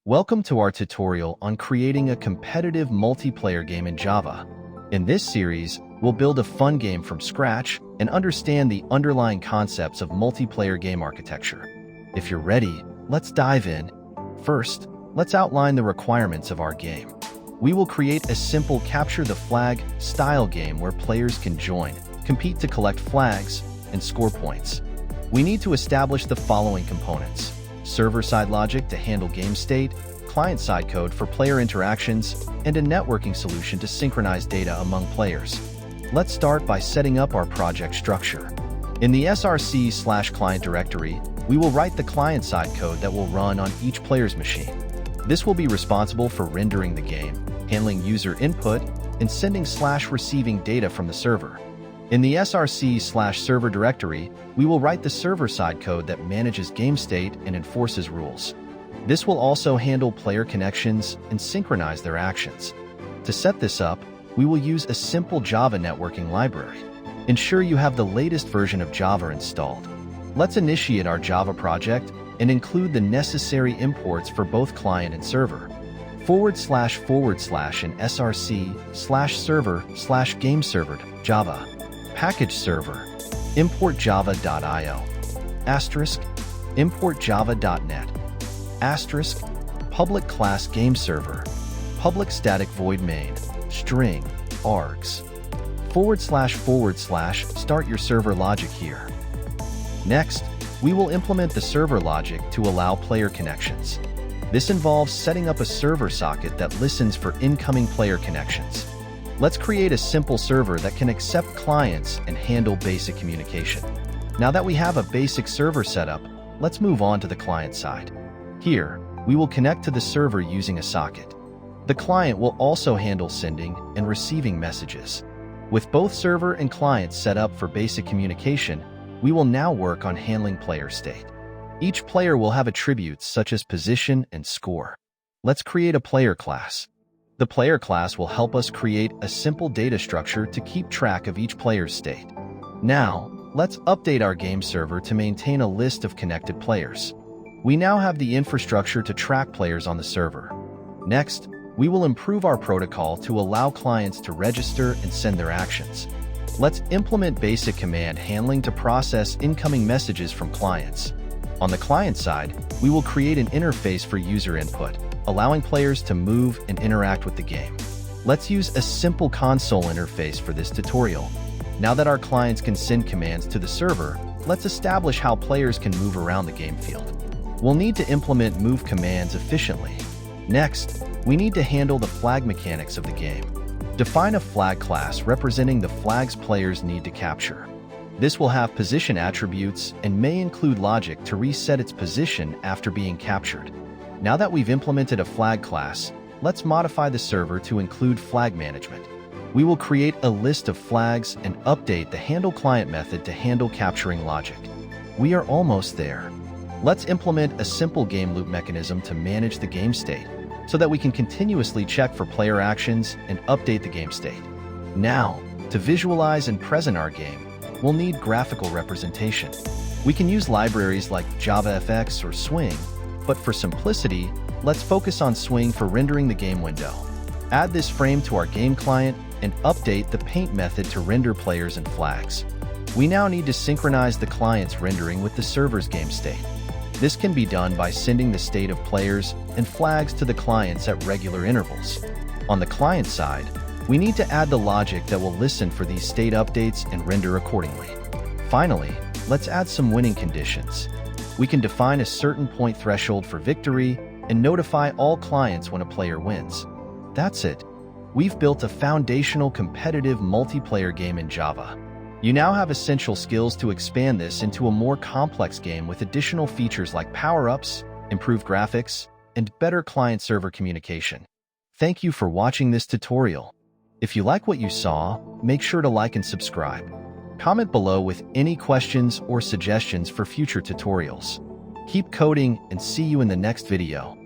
Welcome to our tutorial on creating a competitive multiplayer game in Java. In this series, we'll build a fun game from scratch and understand the underlying concepts of multiplayer game architecture. If you're ready, let's dive in. First, let's outline the requirements of our game. We will create a simple capture the flag style game where players can join, compete to collect flags, and score points. We need to establish the following components: server-side logic to handle game state, client-side code for player interactions, and a networking solution to synchronize data among players. Let's start by setting up our project structure. In the src/client directory, we will write the client-side code that will run on each player's machine. This will be responsible for rendering the game, handling user input, and sending/receiving data from the server. In the src/server directory, we will write the server-side code that manages game state and enforces rules. This will also handle player connections and synchronize their actions. To set this up, we will use a simple Java networking library. Ensure you have the latest version of Java installed. Let's initiate our Java project and include the necessary imports for both client and server. // and src/server/gameserver Java. Package server. Import java.io. * import java.net. * public class game server. Public static void main. String. args. // start your server logic here. Next, we will implement the server logic to allow player connections. This involves setting up a server socket that listens for incoming player connections. Let's create a simple server that can accept clients and handle basic communication. Now that we have a basic server setup, let's move on to the client side. Here, we will connect to the server using a socket. The client will also handle sending and receiving messages. With both server and client set up for basic communication, we will now work on handling player state. Each player will have attributes such as position and score. Let's create a player class. The player class will help us create a simple data structure to keep track of each player's state. Now, let's update our game server to maintain a list of connected players. We now have the infrastructure to track players on the server. Next, we will improve our protocol to allow clients to register and send their actions. Let's implement basic command handling to process incoming messages from clients. On the client side, we will create an interface for user input, allowing players to move and interact with the game. Let's use a simple console interface for this tutorial. Now that our clients can send commands to the server, let's establish how players can move around the game field. We'll need to implement move commands efficiently. Next, we need to handle the flag mechanics of the game. Define a flag class representing the flags players need to capture. This will have position attributes and may include logic to reset its position after being captured. Now that we've implemented a flag class, let's modify the server to include flag management. We will create a list of flags and update the handle client method to handle capturing logic. We are almost there. Let's implement a simple game loop mechanism to manage the game state so that we can continuously check for player actions and update the game state. Now, to visualize and present our game, we'll need graphical representation. We can use libraries like JavaFX or Swing, but for simplicity, let's focus on Swing for rendering the game window. Add this frame to our game client and update the paint method to render players and flags. We now need to synchronize the client's rendering with the server's game state. This can be done by sending the state of players and flags to the clients at regular intervals. On the client side, we need to add the logic that will listen for these state updates and render accordingly. Finally, let's add some winning conditions. We can define a certain point threshold for victory and notify all clients when a player wins. That's it. We've built a foundational competitive multiplayer game in Java. You now have essential skills to expand this into a more complex game with additional features like power-ups, improved graphics, and better client-server communication. Thank you for watching this tutorial. If you like what you saw, make sure to like and subscribe. Comment below with any questions or suggestions for future tutorials. Keep coding and see you in the next video.